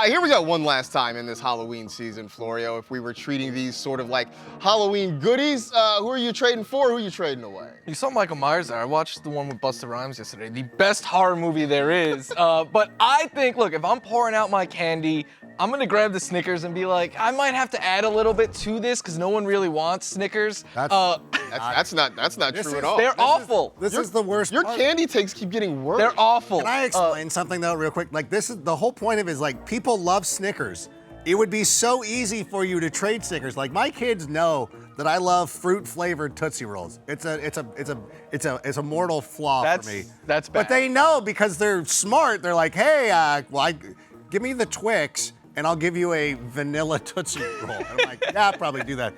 Here we go one last time in this Halloween season, Florio. If we were treating these sort of like Halloween goodies, who are you trading for? Who are you trading away? You saw Michael Myers there. I watched the one with Busta Rhymes yesterday. The best horror movie there is. But I think, look, if I'm pouring out my candy, I'm gonna grab the Snickers and be like, I might have to add a little bit to this because no one really wants Snickers. That's not true at all. They're awful. This is the worst Your part. candy takes keep getting worse. They're awful. Can I explain something though, real quick? Like this is the whole point of it is like people love Snickers. It would be so easy for you to trade Snickers. Like my kids know that I love fruit-flavored Tootsie Rolls. It's a mortal flaw for me. That's bad. But they know because they're smart. They're like, hey, give me the Twix and I'll give you a vanilla Tootsie Roll. And I'm like, yeah, I'll probably do that.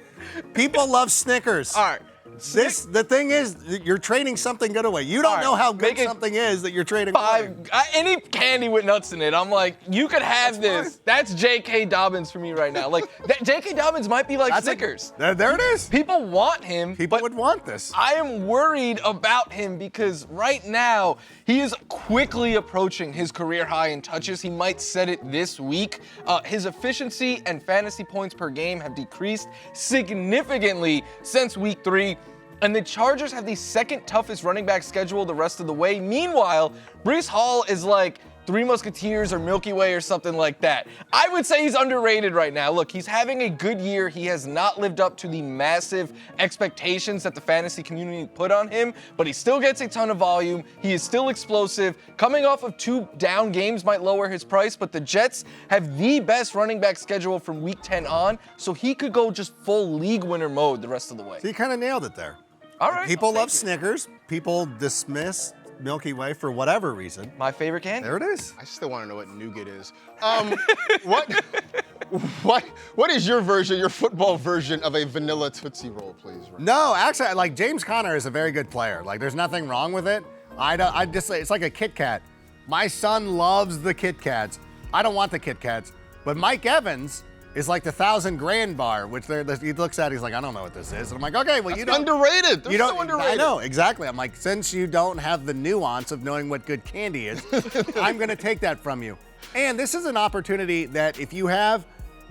People love Snickers. All right. The thing is, you're trading something good away. You don't know how good something is that you're trading away. Any candy with nuts in it, I'm like, you could have this. That's J.K. Dobbins for me right now. Like, J.K. Dobbins might be like Snickers. There it is. People want him. People would want this. I am worried about him because right now he is quickly approaching his career high in touches. He might set it this week. His efficiency and fantasy points per game have decreased significantly since week 3. And the Chargers have the second toughest running back schedule the rest of the way. Meanwhile, Breece Hall is like Three Musketeers or Milky Way or something like that. I would say he's underrated right now. Look, he's having a good year. He has not lived up to the massive expectations that the fantasy community put on him, but he still gets a ton of volume. He is still explosive. Coming off of 2 down games might lower his price, but the Jets have the best running back schedule from week 10 on, so he could go just full league winner mode the rest of the way. So you kind of nailed it there. All right. People love Snickers. People dismiss Milky Way for whatever reason. My favorite candy. There it is. I still want to know what nougat is. What is your version, your football version of a vanilla Tootsie Roll, please? Rick? No, actually, like James Conner is a very good player. Like, there's nothing wrong with it. I just it's like a Kit Kat. My son loves the Kit Kats. I don't want the Kit Kats, but Mike Evans is like the $1,000 bar, which he looks at. He's like, I don't know what this is, and I'm like, okay, well, you don't. Underrated. They're so underrated. I know exactly. I'm like, since you don't have the nuance of knowing what good candy is, I'm gonna take that from you. And this is an opportunity that if you have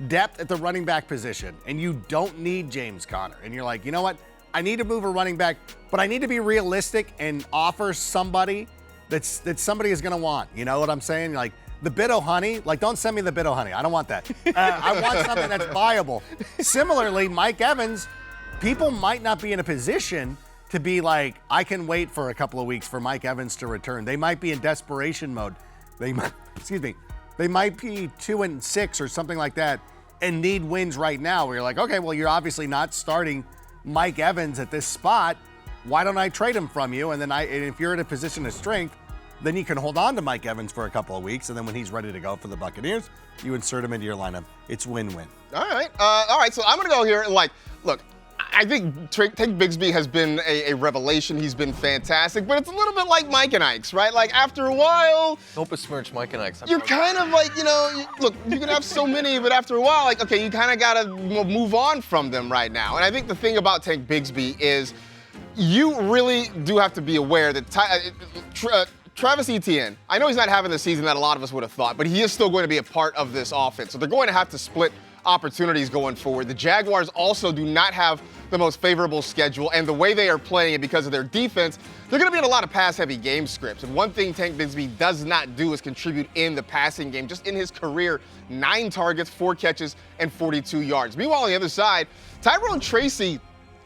depth at the running back position and you don't need James Conner, and you're like, you know what, I need to move a running back, but I need to be realistic and offer somebody that somebody is gonna want. You know what I'm saying? Like. The bit of honey, like don't send me the bit of honey. I don't want that. I want something that's viable. Similarly, Mike Evans, people might not be in a position to be like, I can wait for a couple of weeks for Mike Evans to return. They might be in desperation mode. They might be 2-6 or something like that and need wins right now where you're like, okay, well, you're obviously not starting Mike Evans at this spot. Why don't I trade him from you? And then if you're in a position of strength, then you can hold on to Mike Evans for a couple of weeks, and then when he's ready to go for the Buccaneers, you insert him into your lineup. It's win-win. All right. So I'm going to go here. Look, I think Tank Bigsby has been a revelation. He's been fantastic, but it's a little bit like Mike and Ike's, right? Like, after a while, Don't besmirch Mike and Ike's. you're kind of like, look, you can have so many, but after a while, like, okay, you kind of got to move on from them right now. And I think the thing about Tank Bigsby is you really do have to be aware that Travis Etienne, I know he's not having the season that a lot of us would have thought, but he is still going to be a part of this offense. So they're going to have to split opportunities going forward. The Jaguars also do not have the most favorable schedule, and the way they are playing it because of their defense, they're going to be in a lot of pass-heavy game scripts. And one thing Tank Bigsby does not do is contribute in the passing game. Just in his career, 9 targets, 4 catches, and 42 yards. Meanwhile, on the other side, Tyrone Tracy,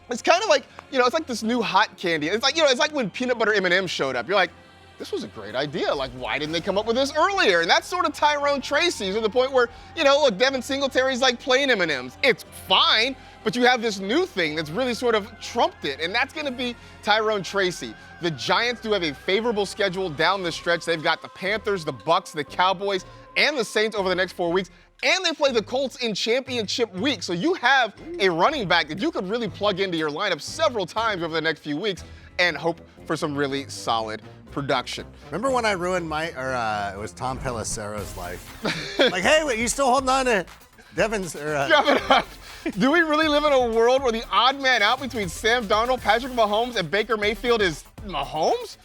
it's kind of like, it's like this new hot candy. It's like, it's like when peanut butter M&Ms showed up. You're like, this was a great idea. Like, why didn't they come up with this earlier? And that's sort of Tyrone Tracy to the point where, look, Devin Singletary's like plain M&Ms. It's fine, but you have this new thing that's really sort of trumped it, and that's going to be Tyrone Tracy. The Giants do have a favorable schedule down the stretch. They've got the Panthers, the Bucks, the Cowboys, and the Saints over the next 4 weeks. And they play the Colts in championship week. So you have a running back that you could really plug into your lineup several times over the next few weeks and hope for some really solid production. Remember when I ruined it was Tom Pelissero's life? Like, hey, wait, you still holding on to Devin's? Do we really live in a world where the odd man out between Sam Darnold, Patrick Mahomes, and Baker Mayfield is Mahomes?